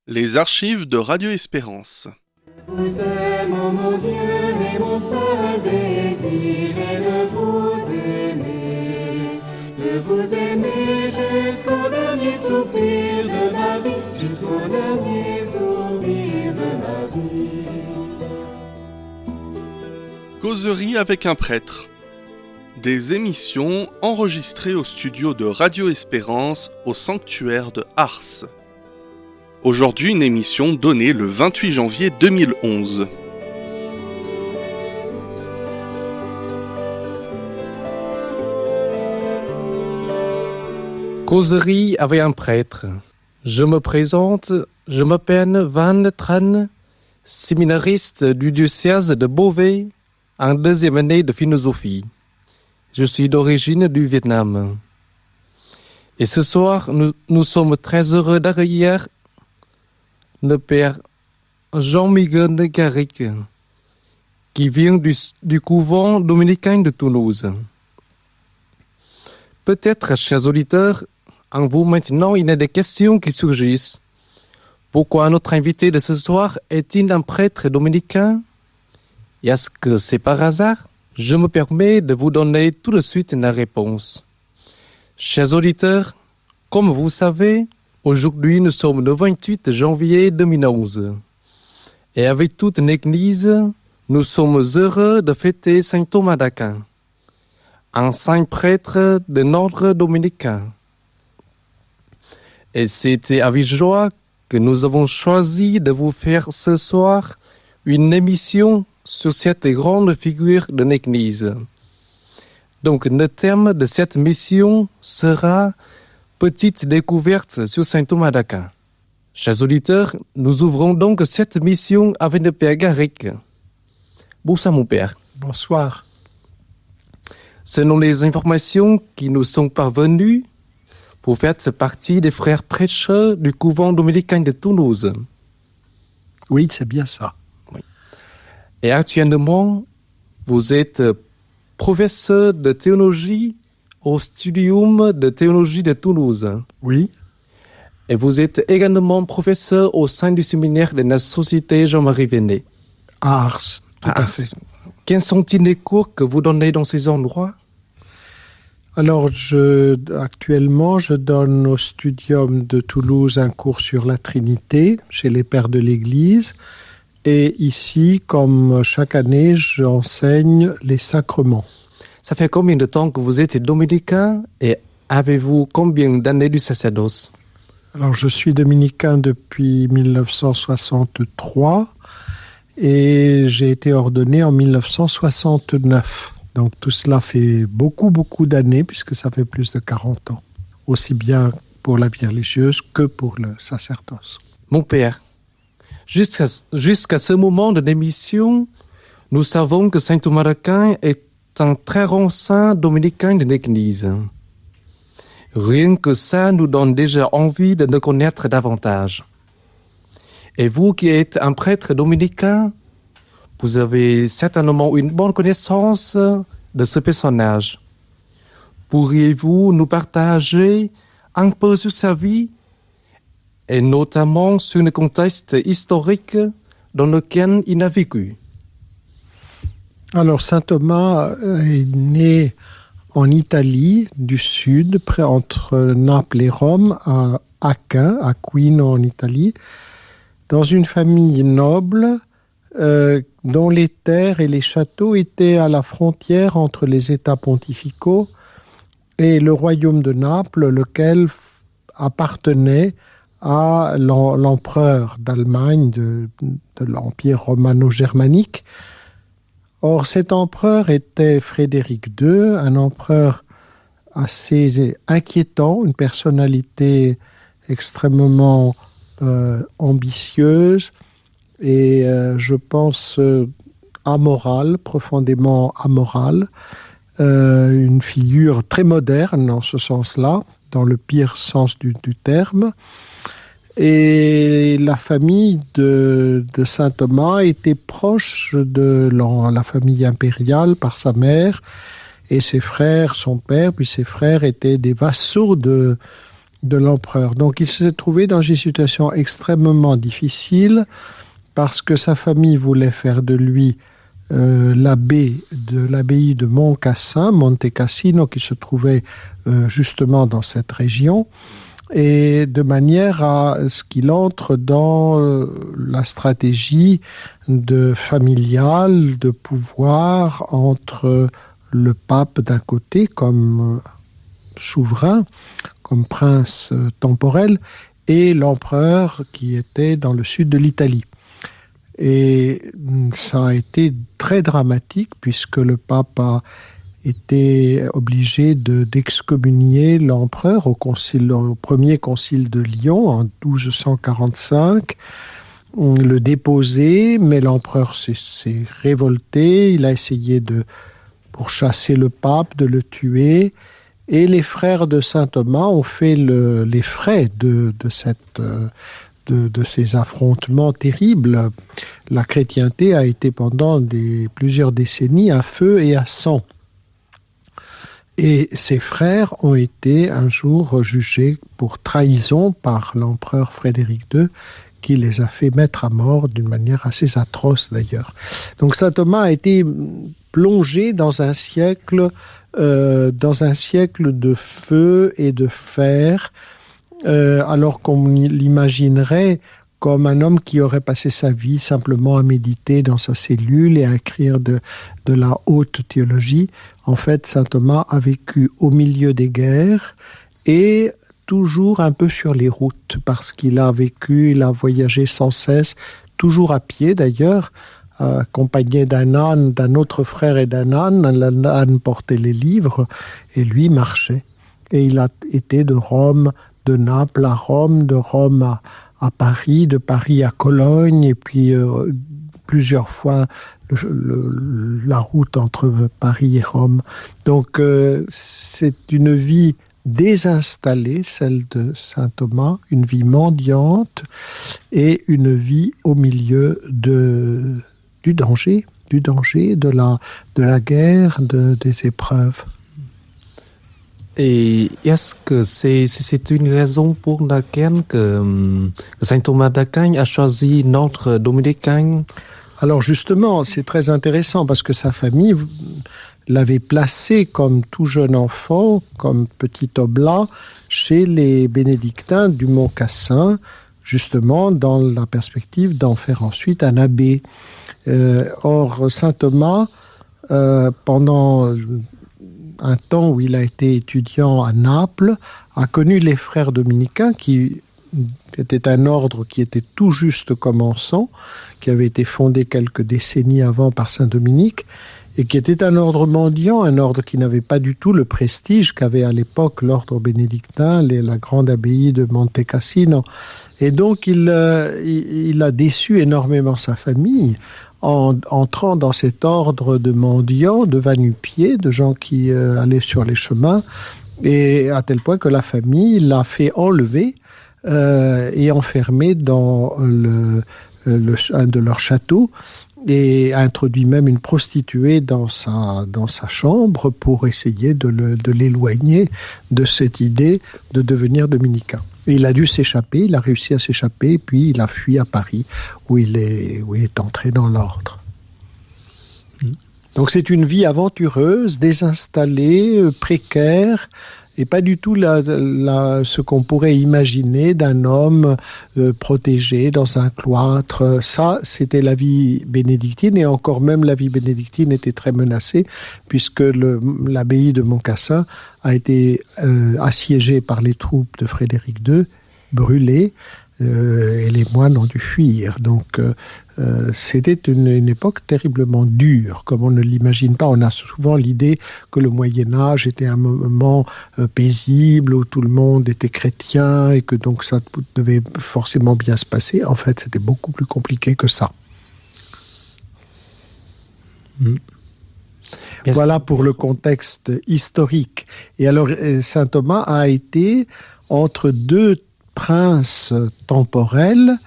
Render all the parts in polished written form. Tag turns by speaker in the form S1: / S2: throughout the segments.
S1: Les archives de Radio Espérance.
S2: Vous aime, ô mon Dieu, et mon seul désir est de vous aimer jusqu'au dernier soupir de ma vie, jusqu'au dernier soupir de ma vie.
S1: Causerie avec un prêtre. Des émissions enregistrées au studio de Radio Espérance au sanctuaire de Ars. Aujourd'hui, une émission donnée le 28 janvier 2011.
S3: Causerie avec un prêtre. Je me présente, je m'appelle Van Tran, séminariste du diocèse de Beauvais, en deuxième année de philosophie. Je suis d'origine du Vietnam. Et ce soir, nous sommes très heureux d'accueillir le père Jean-Miguel Garric, qui vient du couvent dominicain de Toulouse. Peut-être, chers auditeurs, en vous maintenant, il y a des questions qui surgissent. Pourquoi notre invité de ce soir est-il un prêtre dominicain? Et est-ce que c'est par hasard? Je me permets de vous donner tout de suite la réponse. Chers auditeurs, comme vous savez, aujourd'hui nous sommes le 28 janvier 2011. Et avec toute l'Église, nous sommes heureux de fêter Saint Thomas d'Aquin, un saint prêtre de l'ordre dominicain. Et c'était avec joie que nous avons choisi de vous faire ce soir une émission sur cette grande figure de l'Église. Donc le thème de cette mission sera « Petite découverte sur Saint Thomas d'Aquin ». Chers auditeurs, nous ouvrons donc cette mission avec le Père Garric. Bonsoir mon Père.
S4: Bonsoir.
S3: Selon les informations qui nous sont parvenues, vous faites partie des frères prêcheurs du couvent dominicain de Toulouse.
S4: Oui, c'est bien ça.
S3: Oui. Et actuellement, vous êtes professeur de théologie au Studium de théologie de Toulouse.
S4: Oui.
S3: Et vous êtes également professeur au sein du séminaire de la Société Jean-Marie Vennet.
S4: À Ars, tout à fait.
S3: Quels sont-ils les cours que vous donnez dans ces endroits?
S4: Alors, actuellement, je donne au Studium de Toulouse un cours sur la Trinité, chez les Pères de l'Église. Et ici, comme chaque année, j'enseigne les sacrements.
S3: Ça fait combien de temps que vous êtes dominicain et avez-vous combien d'années du sacerdoce?
S4: Alors, je suis dominicain depuis 1963 et j'ai été ordonné en 1969. Donc tout cela fait beaucoup d'années puisque ça fait plus de 40 ans, aussi bien pour la vie religieuse que pour le sacerdoce.
S3: Mon Père, jusqu'à ce moment de l'émission, nous savons que Saint Thomas d'Aquin est un très grand saint dominicain de l'Église. Rien que ça nous donne déjà envie de le connaître davantage. Et vous qui êtes un prêtre dominicain, vous avez certainement une bonne connaissance de ce personnage. Pourriez-vous nous partager un peu sur sa vie et notamment sur le contexte historique dans lequel il a vécu?
S4: Alors, saint Thomas est né en Italie du Sud, près entre Naples et Rome, à Aquin, à Aquino en Italie, dans une famille noble dont les terres et les châteaux étaient à la frontière entre les États pontificaux et le royaume de Naples, lequel appartenait à l'empereur d'Allemagne de l'Empire romano-germanique. Or, cet empereur était Frédéric II, un empereur assez inquiétant, une personnalité extrêmement ambitieuse et je pense amorale, profondément amorale, une figure très moderne en ce sens-là, dans le pire sens du terme. Et la famille de saint Thomas était proche de la famille impériale par sa mère, et ses frères, son père, puis ses frères étaient des vassaux de de l'empereur. Donc il s'est trouvé dans une situation extrêmement difficile parce que sa famille voulait faire de lui l'abbé de l'abbaye de Monte Cassino, qui se trouvait justement dans cette région, et de manière à ce qu'il entre dans la stratégie familiale de pouvoir entre le pape d'un côté comme souverain, comme prince temporel, et l'empereur qui était dans le sud de l'Italie. Et ça a été très dramatique puisque le pape a été obligé d'excommunier l'empereur au premier concile de Lyon en 1245, le déposer, mais l'empereur s'est révolté, il a essayé pour chasser le pape, de le tuer, et les frères de saint Thomas ont fait les frais de ces affrontements terribles. La chrétienté a été pendant plusieurs décennies à feu et à sang. Et ses frères ont été un jour jugés pour trahison par l'empereur Frédéric II, qui les a fait mettre à mort d'une manière assez atroce d'ailleurs. Donc saint Thomas a été plongé dans un siècle de feu et de fer, alors qu'on l'imaginerait comme un homme qui aurait passé sa vie simplement à méditer dans sa cellule et à écrire de la haute théologie. En fait, saint Thomas a vécu au milieu des guerres et toujours un peu sur les routes, parce qu'il a voyagé sans cesse, toujours à pied d'ailleurs, accompagné d'un âne, d'un autre frère et d'un âne. L'âne portait les livres et lui marchait. Et il a été de Naples à Rome, de Rome à Paris, de Paris à Cologne, et puis plusieurs fois la route entre Paris et Rome. Donc c'est une vie désinstallée, celle de saint Thomas, une vie mendiante et une vie au milieu du danger, de la guerre, des épreuves.
S3: Et est-ce que c'est une raison pour laquelle que saint Thomas d'Aquin a choisi notre dominicain?
S4: Alors justement, c'est très intéressant parce que sa famille l'avait placé comme tout jeune enfant, comme petit oblat, chez les bénédictins du Mont Cassin, justement dans la perspective d'en faire ensuite un abbé. Or, saint Thomas, pendant un temps où il a été étudiant à Naples, a connu les frères dominicains qui était un ordre qui était tout juste commençant, qui avait été fondé quelques décennies avant par saint Dominique, et qui était un ordre mendiant, un ordre qui n'avait pas du tout le prestige qu'avait à l'époque l'ordre bénédictin, la grande abbaye de Monte Cassino. Et donc il a déçu énormément sa famille en entrant dans cet ordre de mendiants, de va-nu-pieds, de gens qui allaient sur les chemins, et à tel point que la famille l'a fait enlever et enfermé dans un de leurs châteaux, et a introduit même une prostituée dans sa chambre pour essayer de l'éloigner de cette idée de devenir dominicain. Et il a dû s'échapper, il a réussi à s'échapper, puis il a fui à Paris, où il est entré dans l'ordre. Donc c'est une vie aventureuse, désinstallée, précaire, et pas du tout ce qu'on pourrait imaginer d'un homme protégé dans un cloître. Ça, c'était la vie bénédictine, et encore même la vie bénédictine était très menacée, puisque l'abbaye de Montcassin a été assiégée par les troupes de Frédéric II, brûlée, et les moines ont dû fuir. Donc c'était une époque terriblement dure, comme on ne l'imagine pas. On a souvent l'idée que le Moyen-Âge était un moment paisible, où tout le monde était chrétien, et que donc ça devait forcément bien se passer. En fait, c'était beaucoup plus compliqué que ça. Voilà pour le contexte historique. Et alors, saint Thomas a été entre deux princes temporels.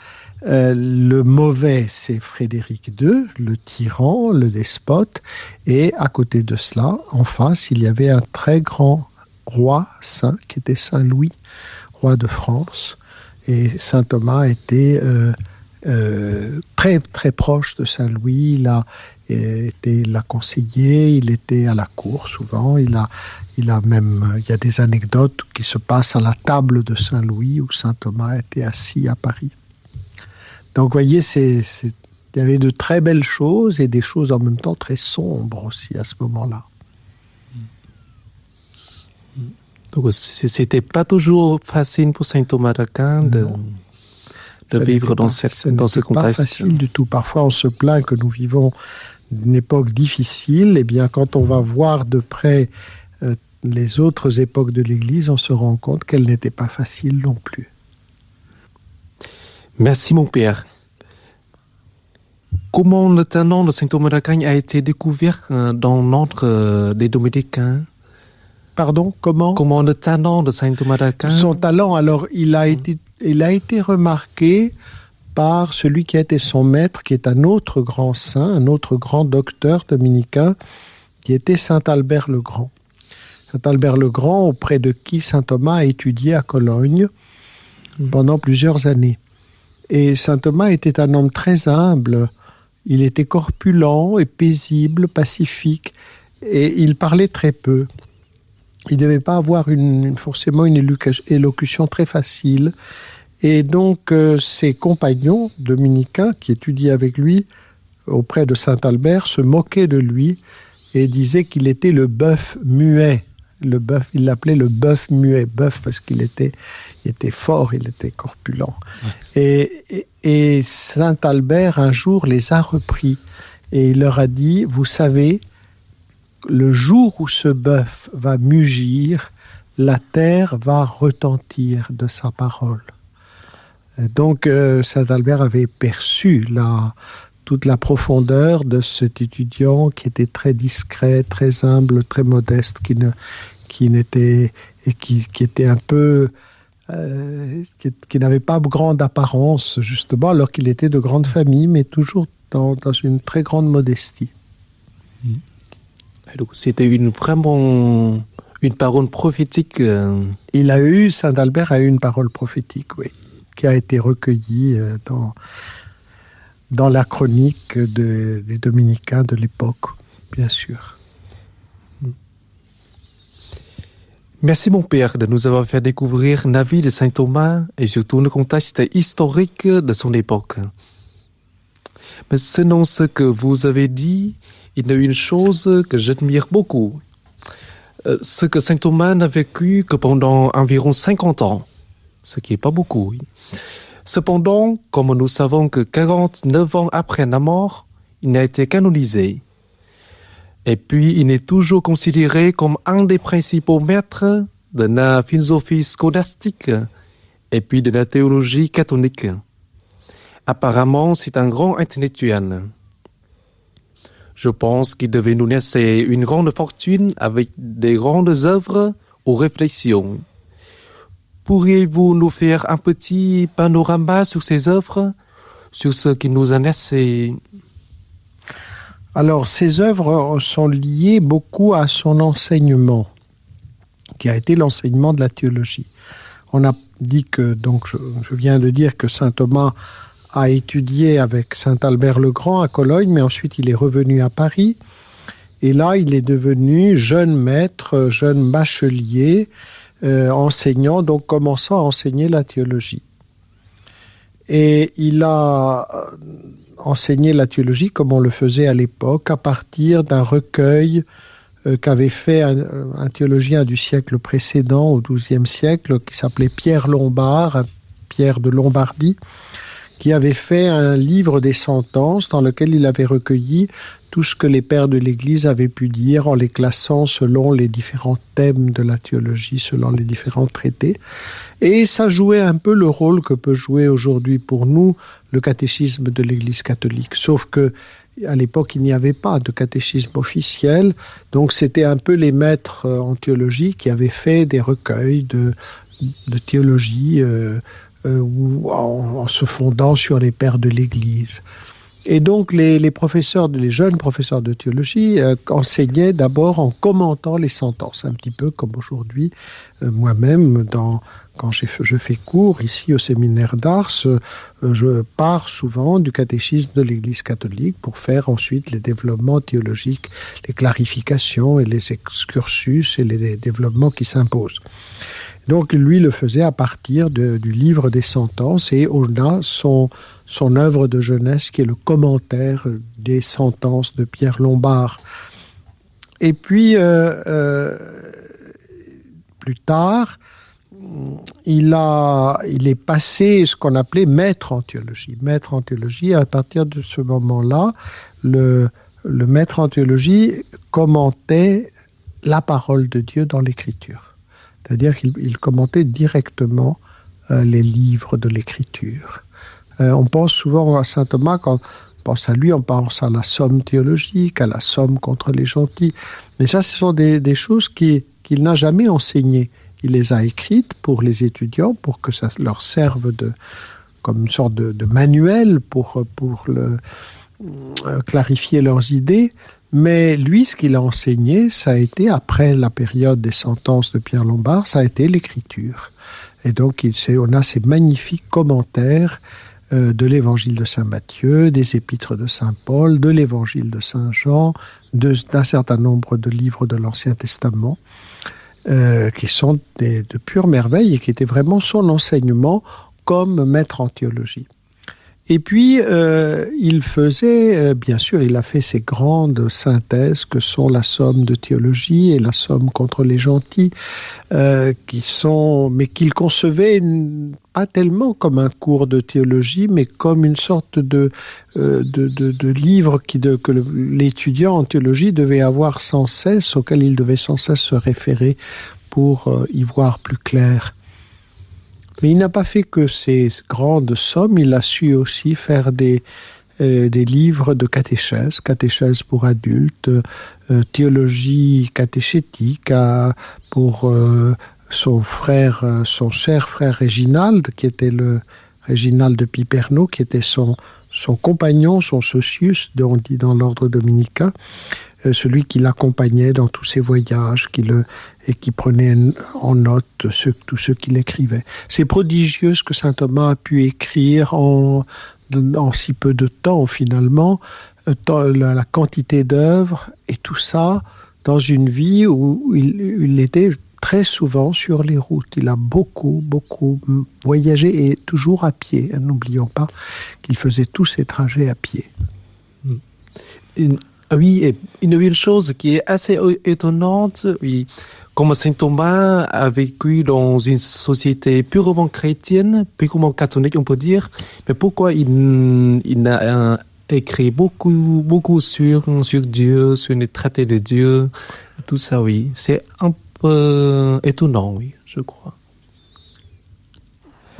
S4: Le mauvais, c'est Frédéric II, le tyran, le despote, et à côté de cela, en face, il y avait un très grand roi saint qui était Saint Louis, roi de France. Et saint Thomas était très très proche de Saint Louis. L'a conseillé, il était à la cour souvent. Il y a des anecdotes qui se passent à la table de Saint Louis où saint Thomas était assis à Paris. Donc, vous voyez, il y avait de très belles choses et des choses en même temps très sombres aussi à ce moment-là.
S3: Donc, c'était pas toujours facile pour saint Thomas d'Aquin de vivre dans ce contexte.
S4: Pas facile du tout. Parfois, on se plaint que nous vivons une époque difficile. Eh bien, quand on va voir de près les autres époques de l'Église, on se rend compte qu'elle n'était pas facile non plus.
S3: Merci mon père. Comment le talent de saint Thomas d'Aquin a été découvert dans l'ordre des Dominicains?
S4: Pardon, comment?
S3: Comment le talent de saint Thomas d'Aquin?
S4: Son talent, alors, il a été remarqué par celui qui a été son maître, qui est un autre grand saint, un autre grand docteur dominicain, qui était saint Albert le Grand. Saint Albert le Grand, auprès de qui saint Thomas a étudié à Cologne pendant plusieurs années. Et saint Thomas était un homme très humble. Il était corpulent et paisible, pacifique, et il parlait très peu. Il ne devait pas avoir forcément une élocution très facile. Et donc, ses compagnons dominicains qui étudiaient avec lui auprès de saint Albert se moquaient de lui et disaient qu'il était le bœuf muet. Il l'appelait le bœuf muet. Bœuf parce qu'il était fort, il était corpulent. Ouais. Et saint Albert, un jour, les a repris. Et il leur a dit, vous savez, le jour où ce bœuf va mugir, la terre va retentir de sa parole. Donc, saint Albert avait perçu toute la profondeur de cet étudiant qui était très discret, très humble, très modeste, qui était un peu, qui n'avait pas grande apparence justement, alors qu'il était de grande famille, mais toujours dans une très grande modestie.
S3: Donc, c'était vraiment une parole prophétique.
S4: Saint Albert a eu une parole prophétique, oui, qui a été recueillie dans la chronique des dominicains de l'époque, bien sûr.
S3: Merci mon père de nous avoir fait découvrir la vie de saint Thomas et surtout le contexte historique de son époque. Mais selon ce que vous avez dit, il y a une chose que j'admire beaucoup. Ce que saint Thomas n'a vécu que pendant environ 50 ans, ce qui n'est pas beaucoup. Cependant, comme nous savons que 49 ans après la mort, il a été canonisé. Et puis, il est toujours considéré comme un des principaux maîtres de la philosophie scolastique et puis de la théologie catholique. Apparemment, c'est un grand intellectuel. Je pense qu'il devait nous laisser une grande fortune avec des grandes œuvres ou réflexions. Pourriez-vous nous faire un petit panorama sur ces œuvres, sur ce qu'il nous a laissé?
S4: Alors, ces œuvres sont liées beaucoup à son enseignement, qui a été l'enseignement de la théologie. On a dit que, donc, je viens de dire que saint Thomas a étudié avec saint Albert le Grand à Cologne, mais ensuite il est revenu à Paris. Et là, il est devenu jeune maître, jeune bachelier, enseignant, donc commençant à enseigner la théologie. Et il a enseigné la théologie comme on le faisait à l'époque, à partir d'un recueil qu'avait fait un théologien du siècle précédent, au XIIe siècle, qui s'appelait Pierre Lombard, Pierre de Lombardie, qui avait fait un livre des sentences dans lequel il avait recueilli tout ce que les pères de l'Église avaient pu dire en les classant selon les différents thèmes de la théologie, selon les différents traités. Et ça jouait un peu le rôle que peut jouer aujourd'hui pour nous le catéchisme de l'Église catholique. Sauf que à l'époque, il n'y avait pas de catéchisme officiel, donc c'était un peu les maîtres en théologie qui avaient fait des recueils de théologie en se fondant sur les pères de l'Église. Et donc les jeunes professeurs de théologie enseignaient d'abord en commentant les sentences, un petit peu comme aujourd'hui, moi-même, quand je fais cours ici au séminaire d'Ars, je pars souvent du catéchisme de l'Église catholique pour faire ensuite les développements théologiques, les clarifications et les excursus et les développements qui s'imposent. Donc lui le faisait à partir du livre des sentences, et on a son œuvre de jeunesse qui est le commentaire des sentences de Pierre Lombard. Et puis, plus tard, il est passé ce qu'on appelait maître en théologie. Maître en théologie, à partir de ce moment-là, le maître en théologie commentait la parole de Dieu dans l'Écriture. C'est-à-dire qu'il commentait directement les livres de l'Écriture. On pense souvent à saint Thomas, quand on pense à lui, on pense à la somme théologique, à la somme contre les gentils. Mais ça, ce sont des choses qu'il n'a jamais enseignées. Il les a écrites pour les étudiants, pour que ça leur serve comme une sorte de manuel pour clarifier leurs idées. Mais lui, ce qu'il a enseigné, ça a été, après la période des sentences de Pierre Lombard, ça a été l'Écriture. Et donc, on a ces magnifiques commentaires de l'évangile de saint Matthieu, des épîtres de saint Paul, de l'évangile de saint Jean, d'un certain nombre de livres de l'Ancien Testament, qui sont de pures merveilles et qui étaient vraiment son enseignement comme maître en théologie. Et puis, il faisait, bien sûr, il a fait ces grandes synthèses que sont la somme de théologie et la somme contre les gentils, mais qu'il concevait pas tellement comme un cours de théologie, mais comme une sorte de livre que l'étudiant en théologie devait avoir sans cesse, auquel il devait sans cesse se référer pour y voir plus clair. Mais il n'a pas fait que ces grandes sommes, il a su aussi faire des livres de catéchèse pour adultes, théologie catéchétique pour son cher frère Réginald, qui était le Réginald de Piperno, qui était son compagnon, son socius, on dit dans l'ordre dominicain, celui qui l'accompagnait dans tous ses voyages, et qui prenait en note tout ce qu'il écrivait. C'est prodigieux ce que saint Thomas a pu écrire en si peu de temps, finalement, la quantité d'œuvres, et tout ça dans une vie où il était très souvent sur les routes. Il a beaucoup voyagé, et toujours à pied. N'oublions pas qu'il faisait tous ses trajets à pied.
S3: Oui, et une chose qui est assez étonnante, oui, comme saint Thomas a vécu dans une société purement chrétienne, purement catholique, on peut dire, mais pourquoi il a écrit beaucoup sur Dieu, sur les traités de Dieu, tout ça, oui. C'est un peu étonnant, oui, je crois.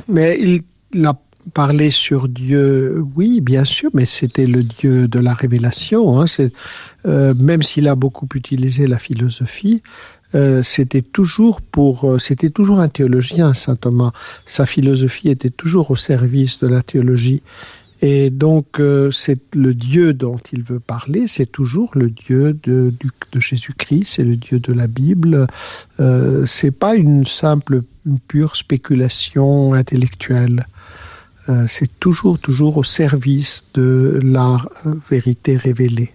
S4: Mais il a parlé sur Dieu, oui, bien sûr, mais c'était le Dieu de la révélation. Même s'il a beaucoup utilisé la philosophie, c'était toujours un théologien, saint Thomas. Sa philosophie était toujours au service de la théologie. Et donc, c'est le Dieu dont il veut parler, c'est toujours le Dieu de Jésus-Christ, c'est le Dieu de la Bible. C'est pas une pure spéculation intellectuelle. C'est toujours au service de la vérité révélée.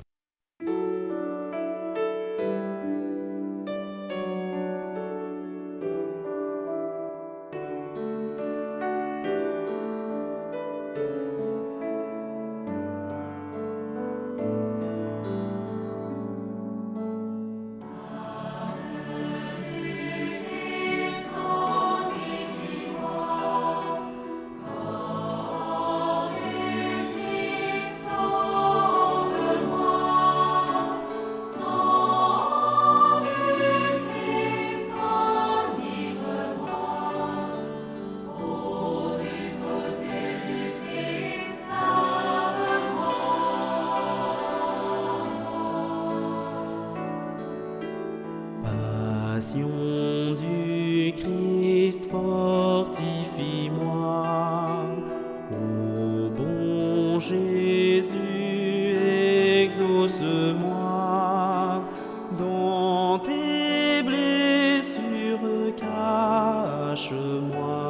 S2: Passion du Christ, fortifie-moi. Ô bon Jésus, exauce-moi. Dans tes blessures, cache-moi.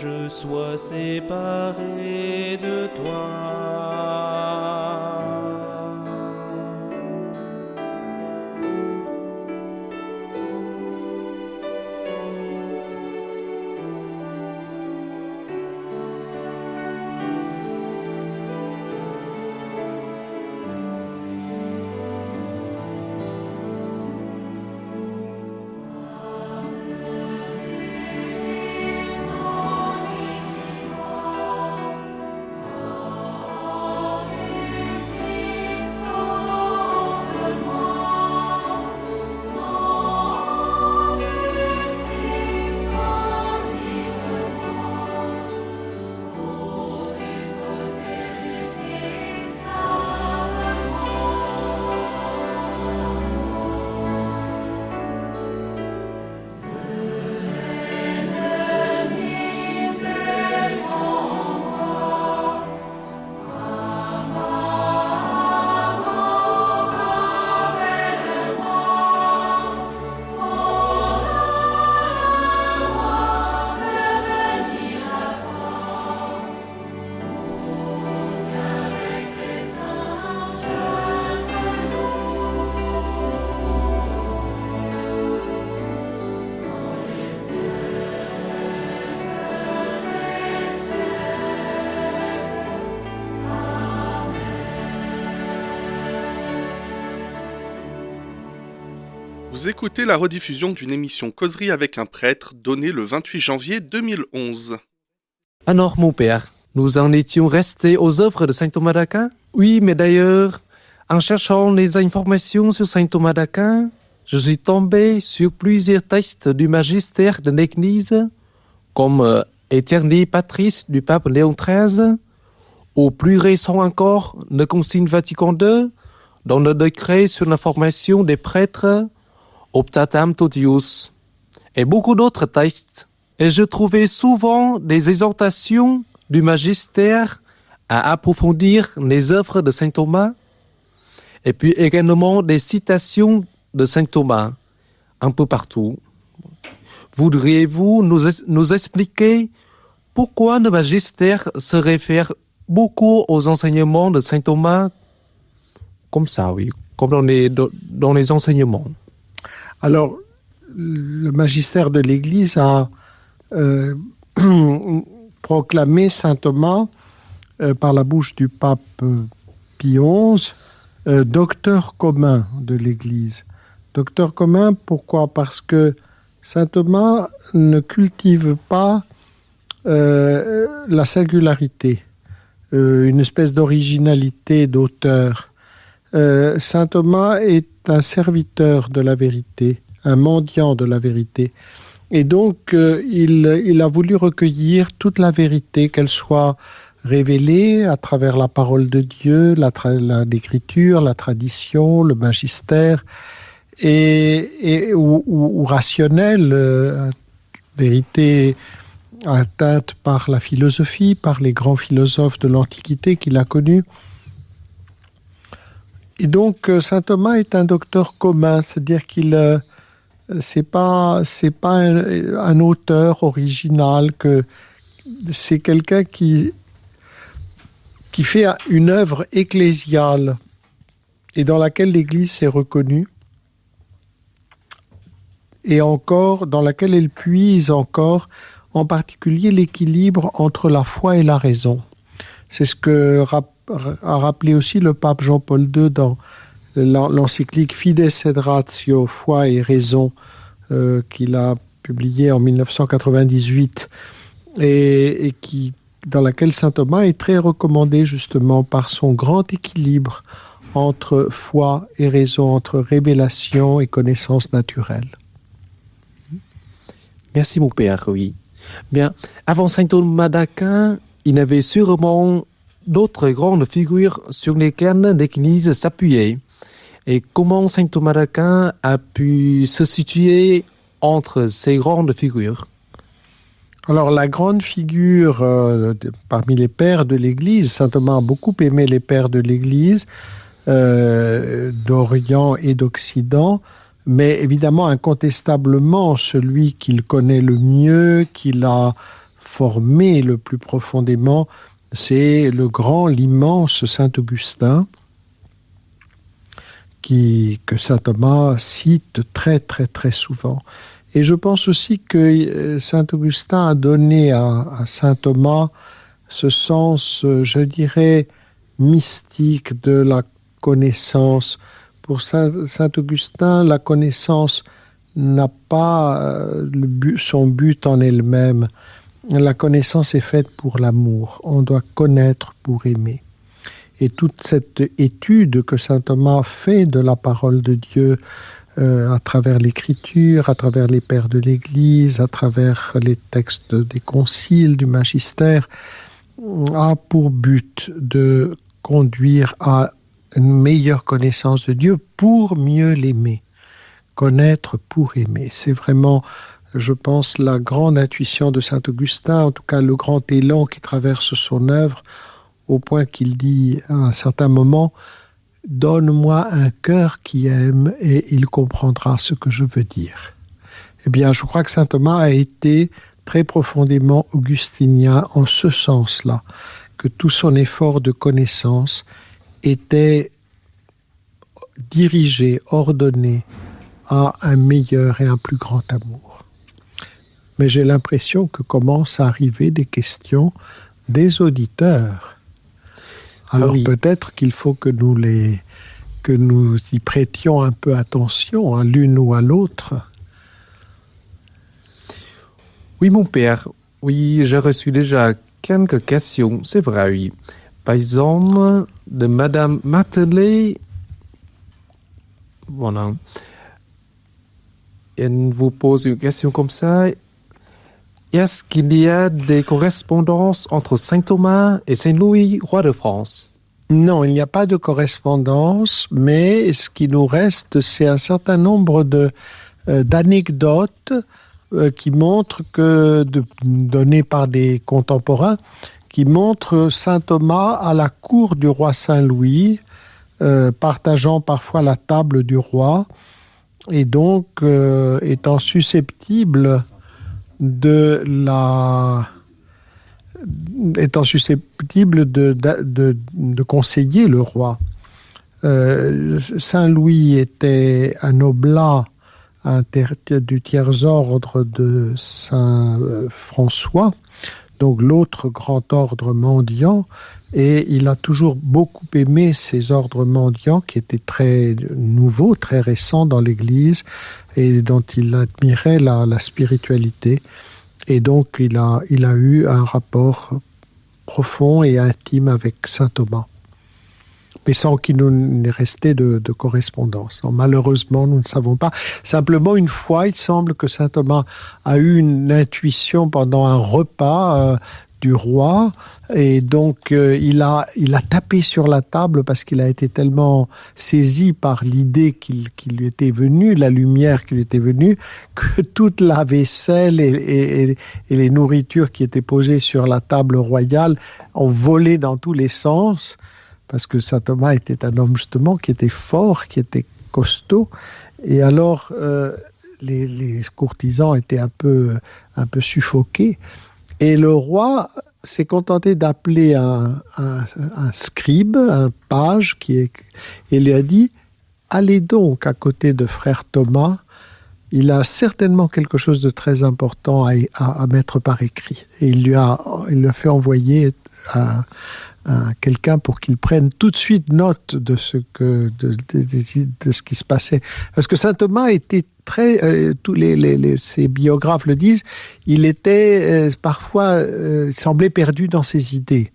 S5: je sois séparé de toi.
S1: Vous écoutez la rediffusion d'une émission Causerie avec un prêtre donnée le 28 janvier 2011.
S3: Alors, mon père, nous en étions restés aux œuvres de saint Thomas d'Aquin? Oui, mais d'ailleurs, en cherchant les informations sur saint Thomas d'Aquin, je suis tombé sur plusieurs textes du magistère de l'Église, comme Aeterni Patris du pape Léon XIII, ou plus récent encore, le Concile Vatican II, dans le décret sur la formation des prêtres, Optatam Totius, et beaucoup d'autres textes. Et je trouvais souvent des exhortations du magistère à approfondir les œuvres de saint Thomas, et puis également des citations de saint Thomas, un peu partout. Voudriez-vous nous expliquer pourquoi le magistère se réfère beaucoup aux enseignements de saint Thomas comme ça, oui, comme dans les enseignements?
S4: Alors, le magistère de l'Église a proclamé saint Thomas par la bouche du pape Pie XI, docteur commun de l'Église. Docteur commun, pourquoi? Parce que saint Thomas ne cultive pas la singularité, une espèce d'originalité d'auteur. Saint Thomas est un serviteur de la vérité, un mendiant de la vérité. Et donc, il a voulu recueillir toute la vérité, qu'elle soit révélée à travers la parole de Dieu, l'écriture, la tradition, le magistère, ou rationnelle, vérité atteinte par la philosophie, par les grands philosophes de l'Antiquité qu'il a connus. Et donc, saint Thomas est un docteur commun, c'est-à-dire qu'il c'est pas un auteur original, que c'est quelqu'un qui fait une œuvre ecclésiale et dans laquelle l'Église s'est reconnue, et encore dans laquelle elle puise encore, en particulier l'équilibre entre la foi et la raison. C'est ce que a rappelé aussi le pape Jean-Paul II dans l'encyclique Fides et Ratio, foi et raison, qu'il a publié en 1998, et dans laquelle saint Thomas est très recommandé justement par son grand équilibre entre foi et raison, entre révélation et connaissance naturelle.
S3: Merci mon père, oui. Bien, avant saint Thomas d'Aquin, il y avait sûrement d'autres grandes figures sur lesquelles l'Église s'appuyait. Et comment saint Thomas d'Aquin a pu se situer entre ces grandes figures?
S4: Alors, la grande figure parmi les pères de l'Église, saint Thomas a beaucoup aimé les pères de l'Église, d'Orient et d'Occident, mais évidemment, incontestablement, celui qu'il connaît le mieux, qu'il a formé le plus profondément, c'est l'immense Saint Augustin, que saint Thomas cite très très très souvent. Et je pense aussi que saint Augustin a donné à saint Thomas ce sens, je dirais, mystique de la connaissance. Pour saint Augustin, la connaissance n'a pas son but en elle-même. La connaissance est faite pour l'amour. On doit connaître pour aimer. Et toute cette étude que saint Thomas fait de la parole de Dieu à travers l'écriture, à travers les pères de l'Église, à travers les textes des conciles, du magistère, a pour but de conduire à une meilleure connaissance de Dieu pour mieux l'aimer. Connaître pour aimer. C'est vraiment, je pense, la grande intuition de saint Augustin, en tout cas le grand élan qui traverse son œuvre, au point qu'il dit à un certain moment « Donne-moi un cœur qui aime et il comprendra ce que je veux dire ». Eh bien, je crois que saint Thomas a été très profondément augustinien en ce sens-là, que tout son effort de connaissance était dirigé, ordonné à un meilleur et un plus grand amour. Mais j'ai l'impression que commencent à arriver des questions des auditeurs. Alors oui. Peut-être qu'il faut que nous y prêtions un peu attention à l'une ou à l'autre.
S3: Oui, mon père. Oui, j'ai reçu déjà quelques questions, c'est vrai, oui. Par exemple, de Madame Martelet. Voilà. Elle vous pose une question comme ça. Est-ce qu'il y a des correspondances entre saint Thomas et saint Louis, roi de France?
S4: Non, il n'y a pas de correspondance, mais ce qui nous reste, c'est un certain nombre d'anecdotes qui montrent données par des contemporains, qui montrent saint Thomas à la cour du roi Saint-Louis, partageant parfois la table du roi, et donc étant susceptible de conseiller le roi. Saint Louis était un oblat du tiers ordre de Saint François, donc l'autre grand ordre mendiant, et il a toujours beaucoup aimé ces ordres mendiants qui étaient très nouveaux, très récents dans l'Église, et dont il admirait la spiritualité. Et donc il a eu un rapport profond et intime avec saint Thomas, mais sans qu'il nous restait de correspondance. Donc, malheureusement, nous ne savons pas. Simplement, une fois, il semble que saint Thomas a eu une intuition pendant un repas du roi, et donc il a tapé sur la table parce qu'il a été tellement saisi par l'idée qui lui était venue, la lumière qui lui était venue, que toute la vaisselle et les nourritures qui étaient posées sur la table royale ont volé dans tous les sens, parce que saint Thomas était un homme justement qui était fort, qui était costaud, et alors les courtisans étaient un peu suffoqués. Et le roi s'est contenté d'appeler un scribe, un page, et lui a dit « Allez donc à côté de frère Thomas, il a certainement quelque chose de très important à mettre par écrit. » Et il lui a fait envoyer à quelqu'un pour qu'il prenne tout de suite note de ce qui se passait. Parce que saint Thomas était très, ses biographes le disent, il était parfois, il semblait perdu dans ses idées.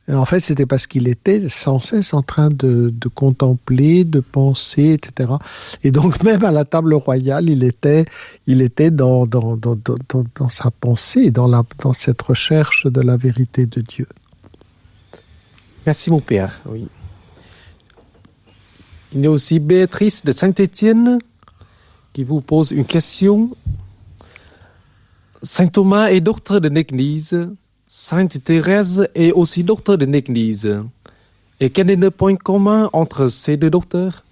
S4: Et en fait, c'était parce qu'il était sans cesse en train de contempler, de penser, etc. Et donc, même à la table royale, il était dans sa pensée, dans cette recherche de la vérité de Dieu.
S3: Merci, mon père. Oui. Il y a aussi Béatrice de Saint-Étienne qui vous pose une question. Saint Thomas est docteur de l'Église. Sainte Thérèse est aussi docteur de l'Église. Et quel est le point commun entre ces deux docteurs?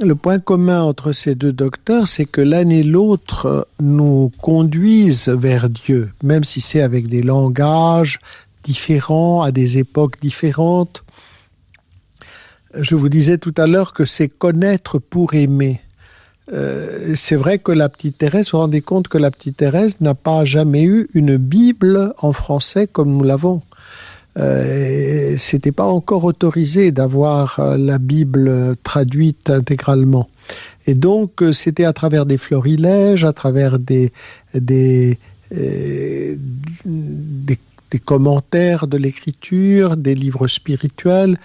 S4: le point commun entre ces deux docteurs, c'est que l'un et l'autre nous conduisent vers Dieu, même si c'est avec des langages différents, à des époques différentes. Je vous disais tout à l'heure que c'est connaître pour aimer. C'est vrai que la petite Thérèse, vous vous rendez compte que la petite Thérèse n'a pas jamais eu une Bible en français comme nous l'avons. C'était pas encore autorisé d'avoir la Bible traduite intégralement. Et donc, c'était à travers des florilèges, à travers des commentaires de l'écriture, des livres spirituels.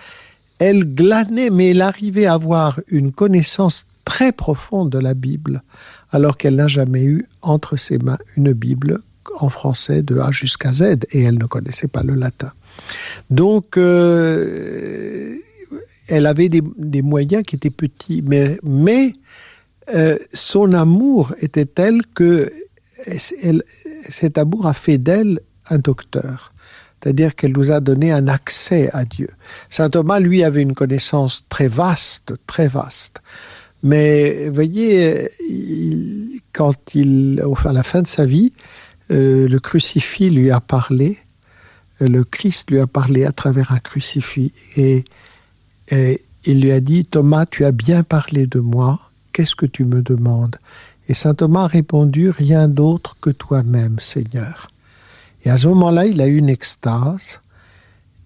S4: Elle glanait, mais elle arrivait à avoir une connaissance très profonde de la Bible, alors qu'elle n'a jamais eu entre ses mains une Bible en français de A jusqu'à Z, et elle ne connaissait pas le latin. Donc, elle avait des moyens qui étaient petits, mais son amour était tel que cet amour a fait d'elle un docteur. C'est-à-dire qu'elle nous a donné un accès à Dieu. Saint Thomas, lui, avait une connaissance très vaste, très vaste. Mais, vous voyez, à la fin de sa vie, le crucifix lui a parlé, le Christ lui a parlé à travers un crucifix, et il lui a dit, Thomas, tu as bien parlé de moi, qu'est-ce que tu me demandes? Et saint Thomas a répondu, rien d'autre que toi-même, Seigneur. Et à ce moment-là, il a eu une extase,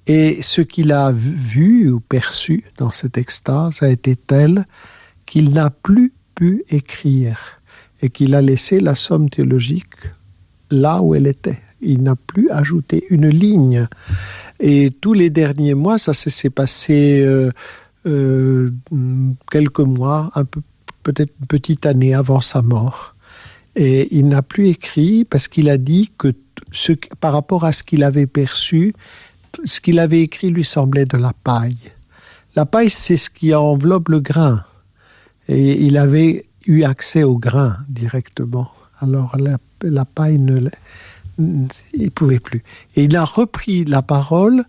S4: et ce qu'il a vu ou perçu dans cette extase a été tel qu'il n'a plus pu écrire, et qu'il a laissé la somme théologique là où elle était. Il n'a plus ajouté une ligne. Et tous les derniers mois, ça s'est passé quelques mois, peut-être une petite année avant sa mort. Et il n'a plus écrit parce qu'il a dit que par rapport à ce qu'il avait perçu, ce qu'il avait écrit lui semblait de la paille. La paille, c'est ce qui enveloppe le grain. Et il avait eu accès au grain directement. Alors la paille, il ne pouvait plus. Et il a repris la parole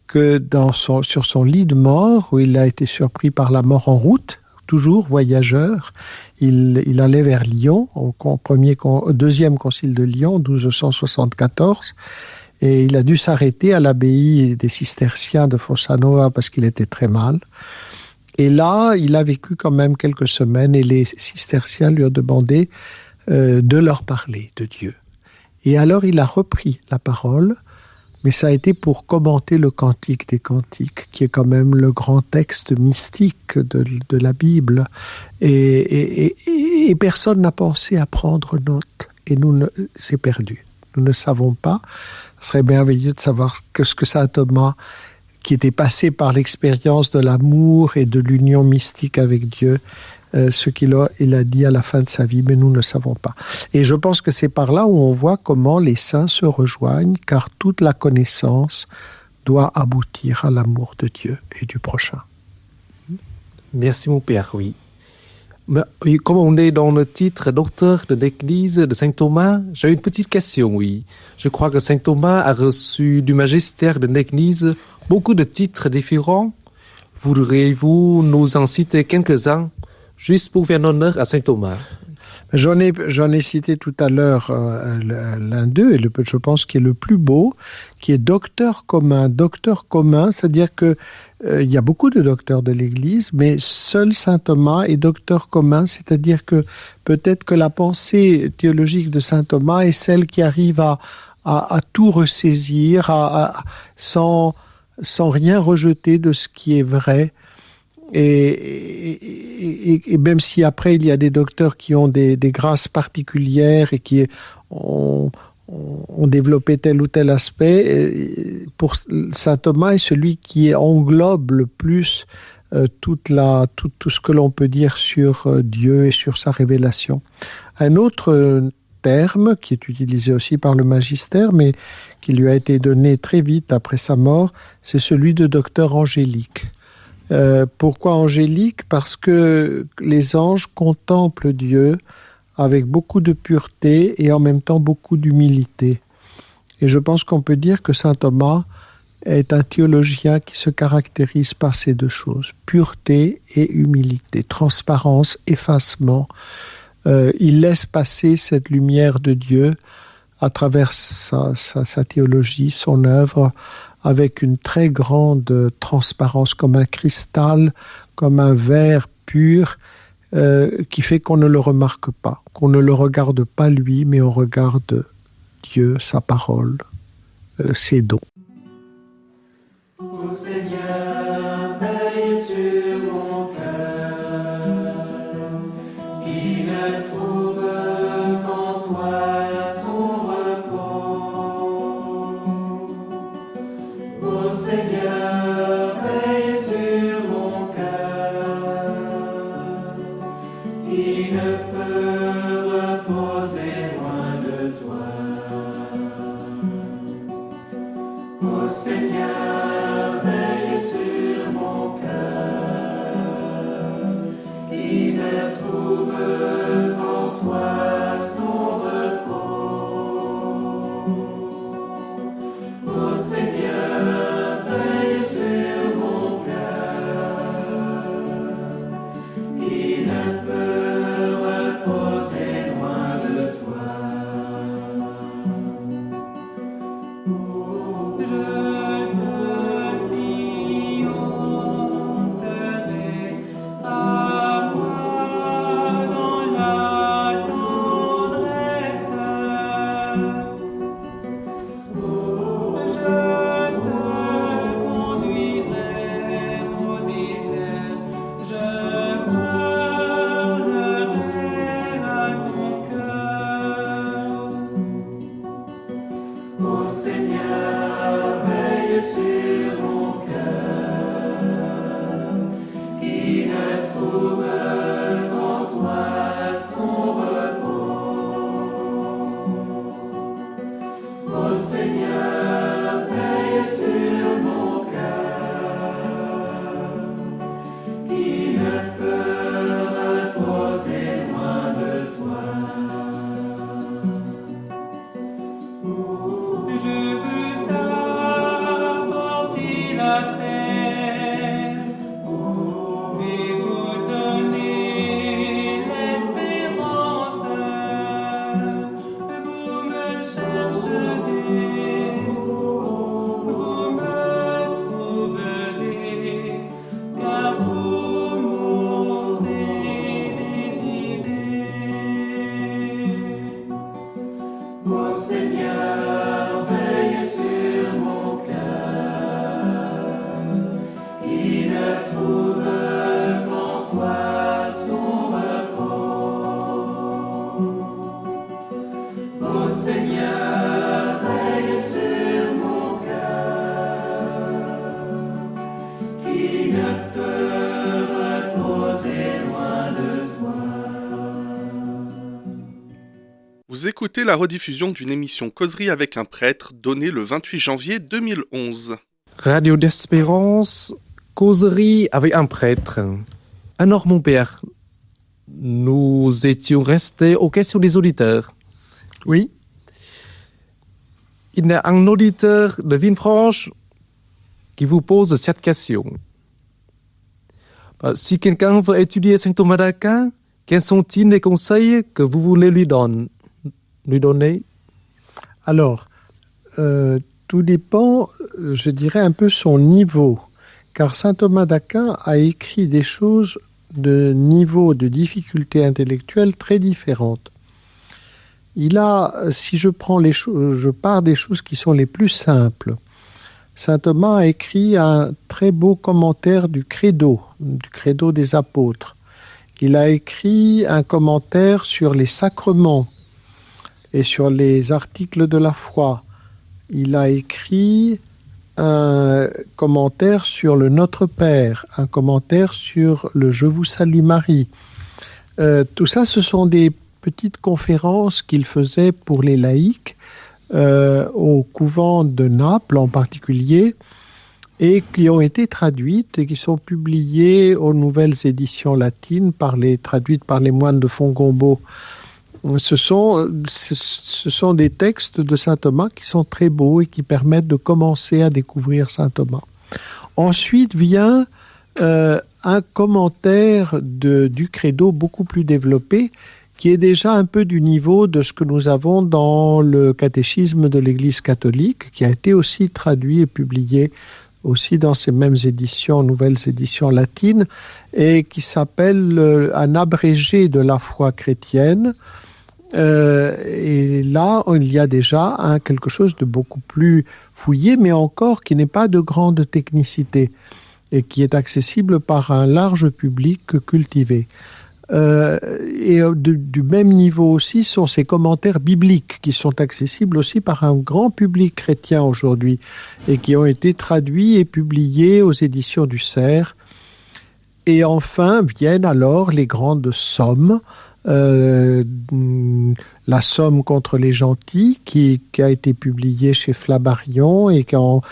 S4: que sur son lit de mort, où il a été surpris par la mort en route, toujours voyageur. Il allait vers Lyon, au deuxième concile de Lyon, 1274, et il a dû s'arrêter à l'abbaye des cisterciens de Fossanova parce qu'il était très mal. Et là, il a vécu quand même quelques semaines, et les cisterciens lui ont demandé de leur parler de Dieu. Et alors, il a repris la parole, mais ça a été pour commenter le Cantique des Cantiques, qui est quand même le grand texte mystique de la Bible. Et personne n'a pensé à prendre note. Et c'est perdu. Nous ne savons pas. Ce serait merveilleux de savoir ce que saint Thomas, qui était passé par l'expérience de l'amour et de l'union mystique avec Dieu, ce qu'il a dit à la fin de sa vie, mais nous ne savons pas. Et je pense que c'est par là où on voit comment les saints se rejoignent, car toute la connaissance doit aboutir à l'amour de Dieu et du prochain.
S3: Merci mon père, oui. Mais, comme on est dans le titre docteur de l'Église de Saint Thomas, j'ai une petite question, oui. Je crois que Saint Thomas a reçu du magistère de l'Église beaucoup de titres différents. Voudriez-vous nous en citer quelques-uns, juste pour faire honneur à Saint Thomas?
S4: J'en ai cité tout à l'heure l'un d'eux, et je pense qu'il est le plus beau, qui est docteur commun. Docteur commun, c'est-à-dire que il y a beaucoup de docteurs de l'Église, mais seul saint Thomas est docteur commun, c'est-à-dire que peut-être que la pensée théologique de saint Thomas est celle qui arrive à tout ressaisir, sans rien rejeter de ce qui est vrai. Et même si après il y a des docteurs qui ont des grâces particulières et qui ont développé tel ou tel aspect, pour saint Thomas est celui qui englobe le plus tout ce que l'on peut dire sur Dieu et sur sa révélation. Un autre terme qui est utilisé aussi par le magistère, mais qui lui a été donné très vite après sa mort, c'est celui de docteur angélique. Pourquoi angélique? Parce que les anges contemplent Dieu avec beaucoup de pureté et en même temps beaucoup d'humilité. Et je pense qu'on peut dire que saint Thomas est un théologien qui se caractérise par ces deux choses, pureté et humilité, transparence, effacement. Il laisse passer cette lumière de Dieu à travers sa théologie, son œuvre, avec une très grande transparence, comme un cristal, comme un verre pur, qui fait qu'on ne le remarque pas, qu'on ne le regarde pas lui, mais on regarde Dieu, sa parole, ses dons.
S2: Ô Seigneur, veille sur mon cœur, qui ne trouve qu'en toi son repos. Ô Seigneur, veille sur mon cœur, qui ne peut reposer loin de toi. Ô Seigneur, veille sur mon cœur, qui ne trouve qu'en toi son repos. Ô Seigneur, veille sur mon cœur, qui ne peut reposer loin de toi. Ô Seigneur, veille sur mon cœur, qui ne trouve qu'en toi son repos. Ô Seigneur, veille sur mon cœur, qui ne peut reposer loin de toi. Je veux apporter la paix et vous donner l'espérance. Vous me chercherez, vous me trouverez, car vous m'aurez désiré. Ô Seigneur, veille sur mon cœur, qui ne trouve qu'en toi son repos. Ô Seigneur, veille sur mon cœur, qui ne peut reposer loin de toi.
S1: Vous écoutez la rediffusion d'une émission Causerie avec un prêtre donnée le 28 janvier 2011.
S3: Radio d'Espérance, causerie avec un prêtre. Alors mon père, nous étions restés aux questions des auditeurs.
S4: Oui,
S3: Il y a un auditeur de Villefranche qui vous pose cette question. Si quelqu'un veut étudier Saint Thomas d'Aquin, quels sont-ils les conseils que vous voulez lui donner?
S4: alors, tout dépend, je dirais, un peu son niveau. Car saint Thomas d'Aquin a écrit des choses de niveau de difficulté intellectuelle très différentes. Il a, si je prends les choses, je pars des choses qui sont les plus simples. Saint Thomas a écrit un très beau commentaire du credo des apôtres. Il a écrit un commentaire sur les sacrements et sur les articles de la foi. Il a écrit un commentaire sur le Notre Père, un commentaire sur le Je vous salue Marie. Tout ça, ce sont des petites conférences qu'il faisait pour les laïcs, au couvent de Naples en particulier, et qui ont été traduites et qui sont publiées aux nouvelles éditions latines, traduites par les moines de Fongombo Ce sont des textes de saint Thomas qui sont très beaux et qui permettent de commencer à découvrir saint Thomas. Ensuite vient un commentaire du Credo beaucoup plus développé, qui est déjà un peu du niveau de ce que nous avons dans le catéchisme de l'Église catholique, qui a été aussi traduit et publié aussi dans ces mêmes éditions, nouvelles éditions latines, et qui s'appelle un abrégé de la foi chrétienne. Et là, il y a déjà quelque chose de beaucoup plus fouillé, mais encore qui n'est pas de grande technicité et qui est accessible par un large public cultivé. Et du même niveau aussi sont ces commentaires bibliques qui sont accessibles aussi par un grand public chrétien aujourd'hui et qui ont été traduits et publiés aux éditions du Cerf. Et enfin viennent alors les grandes sommes, la somme contre les gentils qui a été publiée chez Flammarion et qui en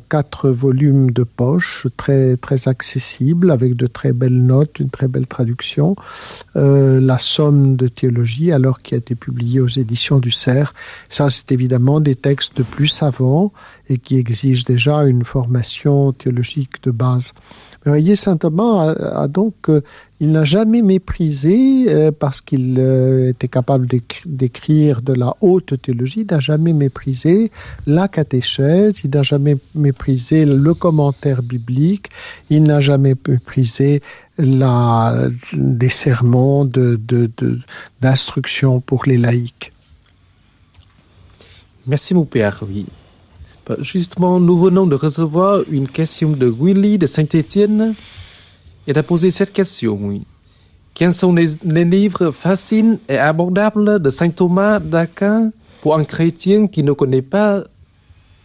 S4: 4 volumes de poche, très, très accessible, avec de très belles notes, une très belle traduction. La somme de théologie, alors qui a été publiée aux éditions du Cerf. Ça, c'est évidemment des textes plus savants et qui exigent déjà une formation théologique de base. Vous voyez, saint Thomas a donc, il n'a jamais méprisé, parce qu'il était capable d'écrire de la haute théologie, il n'a jamais méprisé la catéchèse, il n'a jamais méprisé le commentaire biblique, il n'a jamais méprisé des sermons d'instruction pour les laïcs.
S3: Merci mon père, oui. Justement, nous venons de recevoir une question de Willy de Saint-Étienne. Il a posé cette question, oui. Quels sont les livres faciles et abordables de saint Thomas d'Aquin pour un chrétien qui ne connaît pas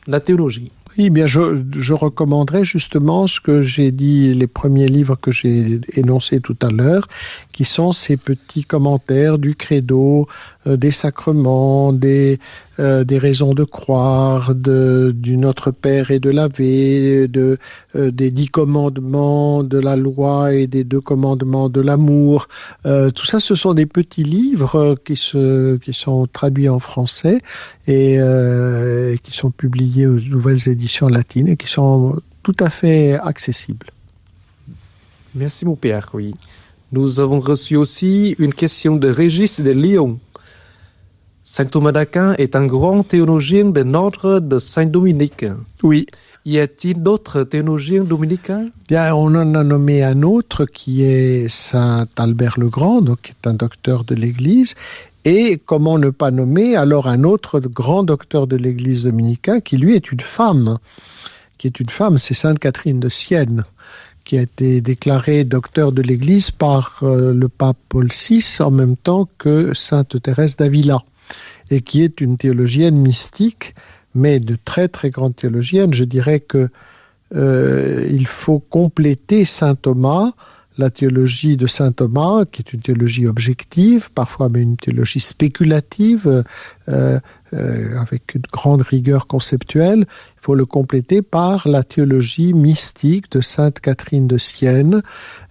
S3: la théologie?
S4: Oui, bien, je recommanderais justement ce que j'ai dit, les premiers livres que j'ai énoncés tout à l'heure, qui sont ces petits commentaires du Credo, des sacrements, des raisons de croire, du Notre Père et de l'Ave, des 10 commandements de la loi et des 2 commandements de l'amour. Tout ça, ce sont des petits livres qui sont traduits en français et qui sont publiés aux nouvelles éditions latines et qui sont tout à fait accessibles.
S3: Merci mon père, oui. Nous avons reçu aussi une question de Régis de Lyon. Saint Thomas d'Aquin est un grand théologien de l'ordre de Saint-Dominique.
S4: Oui.
S3: Y a-t-il d'autres théologiens dominicains?
S4: Bien, on en a nommé un autre qui est Saint Albert le Grand, donc qui est un docteur de l'Église. Et comment ne pas nommer alors un autre grand docteur de l'Église dominicaine qui lui est une femme. C'est Sainte Catherine de Sienne, qui a été déclarée docteur de l'Église par le pape Paul VI en même temps que Sainte Thérèse d'Avila, et qui est une théologienne mystique, mais de très très grande théologienne. Je dirais que il faut compléter saint Thomas, la théologie de saint Thomas, qui est une théologie objective, parfois même une théologie spéculative, avec une grande rigueur conceptuelle. Il faut le compléter par la théologie mystique de Sainte Catherine de Sienne,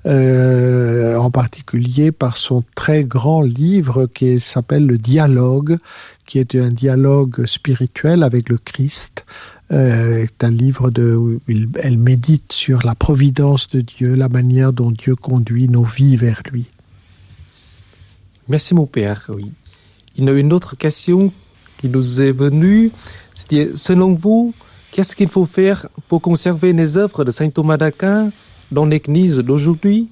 S4: en particulier par son très grand livre qui s'appelle Le Dialogue, qui est un dialogue spirituel avec le Christ. C'est un livre où elle médite sur la providence de Dieu, la manière dont Dieu conduit nos vies vers lui.
S3: Merci mon père, oui. Il y a une autre question qui nous est venue. C'était, selon vous, qu'est-ce qu'il faut faire pour conserver les œuvres de saint Thomas d'Aquin dans l'Église d'aujourd'hui,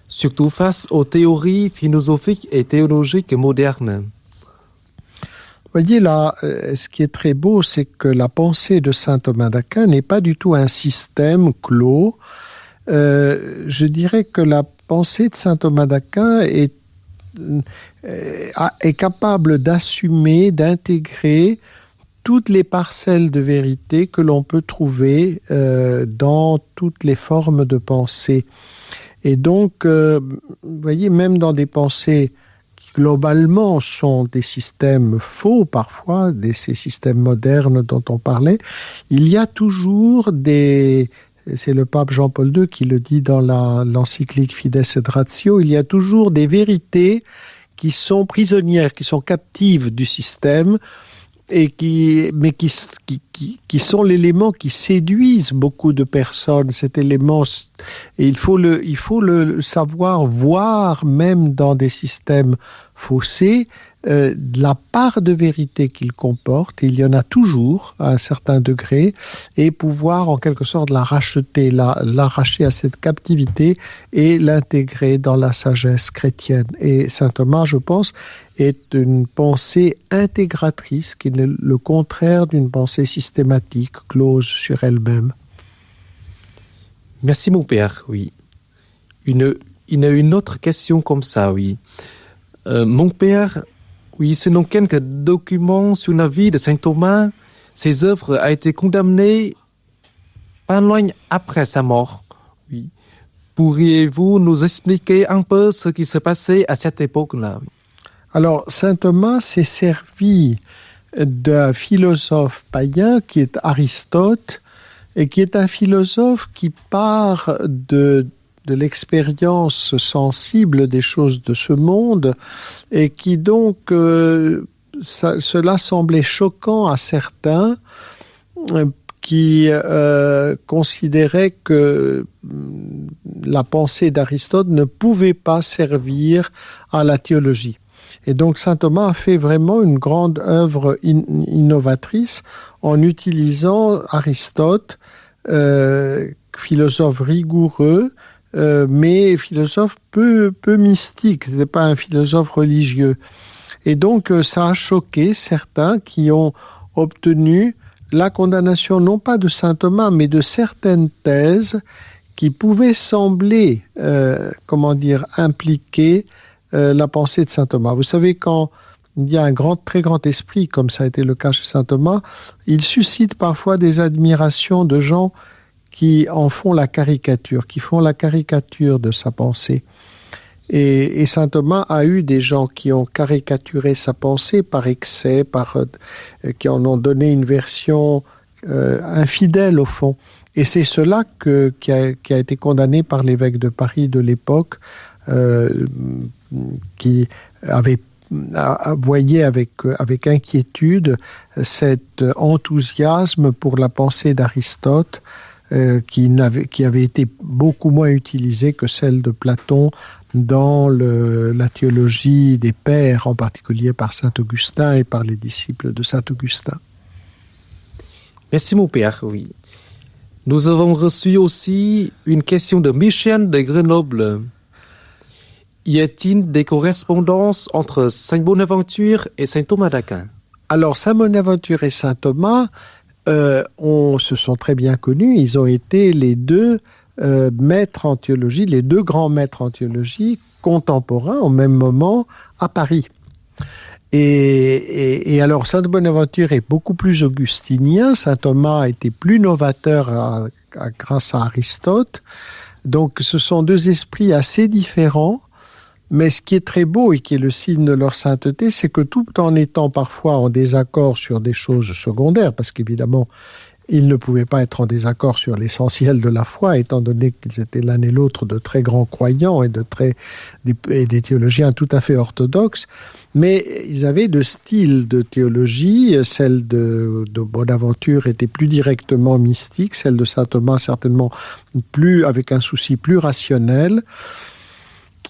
S3: surtout face aux théories philosophiques et théologiques modernes?
S4: Vous voyez là, ce qui est très beau, c'est que la pensée de saint Thomas d'Aquin n'est pas du tout un système clos. Je dirais que la pensée de saint Thomas d'Aquin est capable d'assumer, d'intégrer toutes les parcelles de vérité que l'on peut trouver dans toutes les formes de pensée. Et donc, vous voyez, même dans des pensées globalement sont des systèmes faux parfois, ces systèmes modernes dont on parlait, il y a toujours c'est le pape Jean-Paul II qui le dit dans l'encyclique Fides et Ratio, il y a toujours des vérités qui sont prisonnières, qui sont captives du système, et qui sont l'élément qui séduisent beaucoup de personnes. Cet élément, et il faut le savoir voir, même dans des systèmes faussés, la part de vérité qu'il comporte. Il y en a toujours à un certain degré, et pouvoir en quelque sorte la racheter, l'arracher à cette captivité et l'intégrer dans la sagesse chrétienne. Et saint Thomas, je pense, est une pensée intégratrice, qui est le contraire d'une pensée systématique, close sur elle-même.
S3: Merci mon père, oui. Il y a une autre question comme ça, oui. Mon père, oui, selon quelques documents sur la vie de saint Thomas, ses œuvres ont été condamnées pas loin après sa mort. Oui. Pourriez-vous nous expliquer un peu ce qui se passait à cette époque-là?
S4: Alors, saint Thomas s'est servi d'un philosophe païen qui est Aristote, et qui est un philosophe qui part de l'expérience sensible des choses de ce monde, et qui donc, cela semblait choquant à certains qui considéraient que la pensée d'Aristote ne pouvait pas servir à la théologie. Et donc saint Thomas a fait vraiment une grande œuvre innovatrice en utilisant Aristote, philosophe rigoureux, mais philosophe peu mystique, ce n'était pas un philosophe religieux. Et donc ça a choqué certains qui ont obtenu la condamnation non pas de saint Thomas, mais de certaines thèses qui pouvaient sembler, impliquer la pensée de saint Thomas. Vous savez, quand il y a un très grand esprit, comme ça a été le cas chez saint Thomas, il suscite parfois des admirations de gens qui en font la caricature, qui font la caricature de sa pensée. Et saint Thomas a eu des gens qui ont caricaturé sa pensée par excès, qui en ont donné une version infidèle au fond. Et c'est cela qui a été condamné par l'évêque de Paris de l'époque, qui voyait avec inquiétude cet enthousiasme pour la pensée d'Aristote, qui avait été beaucoup moins utilisée que celle de Platon dans la théologie des pères, en particulier par saint Augustin et par les disciples de saint Augustin.
S3: Merci mon père, oui. Nous avons reçu aussi une question de Michel de Grenoble. Y a-t-il des correspondances entre saint Bonaventure et saint Thomas d'Aquin?
S4: Alors, saint Bonaventure et saint Thomas se sont très bien connus. Ils ont été les deux maîtres en théologie, les deux grands maîtres en théologie contemporains au même moment à Paris. Et alors, saint Bonaventure est beaucoup plus augustinien, saint Thomas était plus novateur grâce à Aristote. Donc, ce sont deux esprits assez différents. Mais ce qui est très beau et qui est le signe de leur sainteté, c'est que tout en étant parfois en désaccord sur des choses secondaires, parce qu'évidemment, ils ne pouvaient pas être en désaccord sur l'essentiel de la foi, étant donné qu'ils étaient l'un et l'autre de très grands croyants et des théologiens tout à fait orthodoxes, mais ils avaient deux styles de théologie. Celle de Bonaventure était plus directement mystique, celle de saint Thomas certainement avec un souci plus rationnel.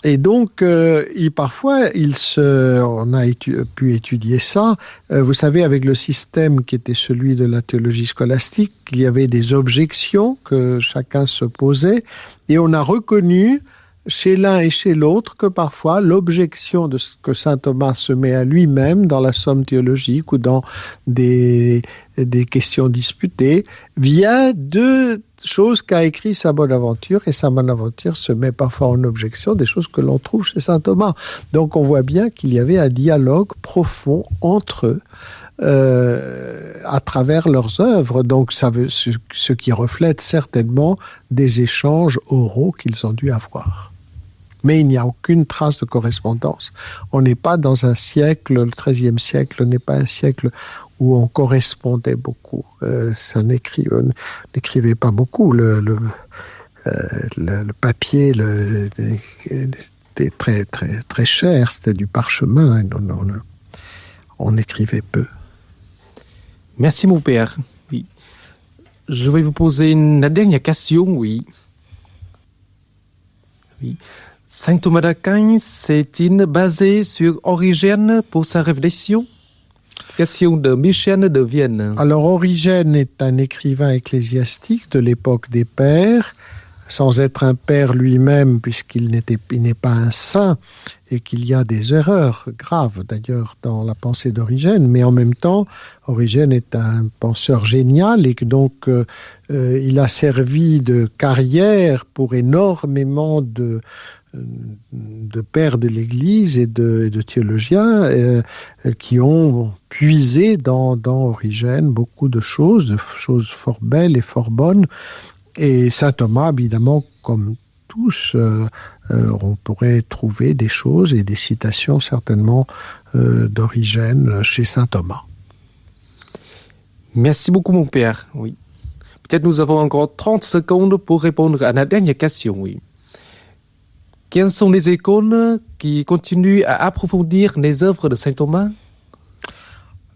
S4: Et donc, parfois, on a pu étudier ça. Vous savez, avec le système qui était celui de la théologie scolastique, il y avait des objections que chacun se posait, et on a reconnu chez l'un et chez l'autre que parfois l'objection de ce que saint Thomas se met à lui-même dans la somme théologique ou dans des questions disputées vient de choses qu'a écrit saint Bonaventure, et saint Bonaventure se met parfois en objection des choses que l'on trouve chez saint Thomas. Donc on voit bien qu'il y avait un dialogue profond entre eux à travers leurs œuvres, donc ce qui reflète certainement des échanges oraux qu'ils ont dû avoir. Mais il n'y a aucune trace de correspondance. On n'est pas dans un siècle, le XIIIe siècle n'est pas un siècle où on correspondait beaucoup. On n'écrivait pas beaucoup. Le papier c'était très, très, très cher, c'était du parchemin, et on écrivait peu.
S3: Merci mon père. Oui. Je vais vous poser une dernière question, oui. Oui. Saint Thomas d'Aquin s'est-il basé sur Origène pour sa révélation? Question de Michel de Vienne.
S4: Alors Origène est un écrivain ecclésiastique de l'époque des pères, sans être un père lui-même, puisqu'il n'est pas un saint, et qu'il y a des erreurs graves d'ailleurs dans la pensée d'Origène, mais en même temps, Origène est un penseur génial et que donc il a servi de carrière pour énormément de pères de l'Église et de théologiens qui ont puisé dans Origène beaucoup de choses fort belles et fort bonnes. Et saint Thomas, évidemment, comme tous, on pourrait trouver des choses et des citations certainement d'Origène chez saint Thomas.
S3: Merci beaucoup mon père. Oui. Peut-être nous avons encore 30 secondes pour répondre à la dernière question. Oui. Quelles sont les écoles qui continuent à approfondir les œuvres de saint Thomas?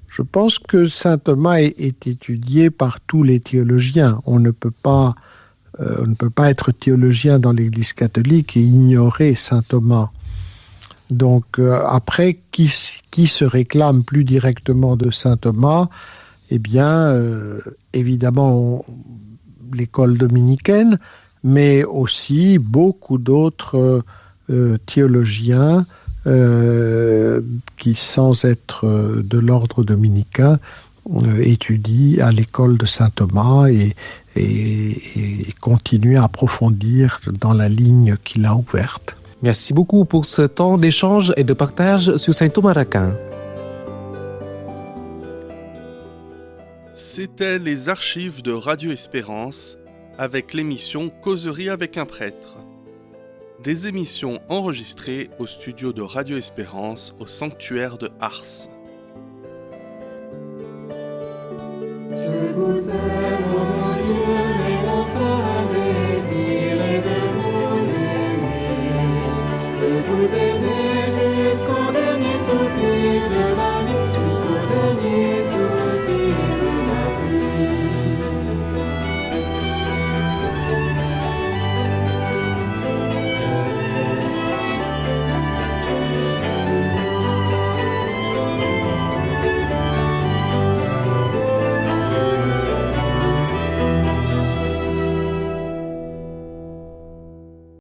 S4: Je pense que saint Thomas est étudié par tous les théologiens. On ne peut pas être théologien dans l'Église catholique et ignorer saint Thomas. Donc après, qui se réclame plus directement de saint Thomas? Eh bien, évidemment, l'école dominicaine, mais aussi beaucoup d'autres théologiens qui, sans être de l'ordre dominicain, étudient à l'école de saint Thomas et continuent à approfondir dans la ligne qu'il a ouverte.
S3: Merci beaucoup pour ce temps d'échange et de partage sur saint Thomas d'Aquin.
S1: C'était les archives de Radio Espérance avec l'émission Causerie avec un prêtre. Des émissions enregistrées au studio de Radio Espérance au sanctuaire de Ars.
S2: Je vous aime, ô mon Dieu, et mon seul désir est de vous aimer,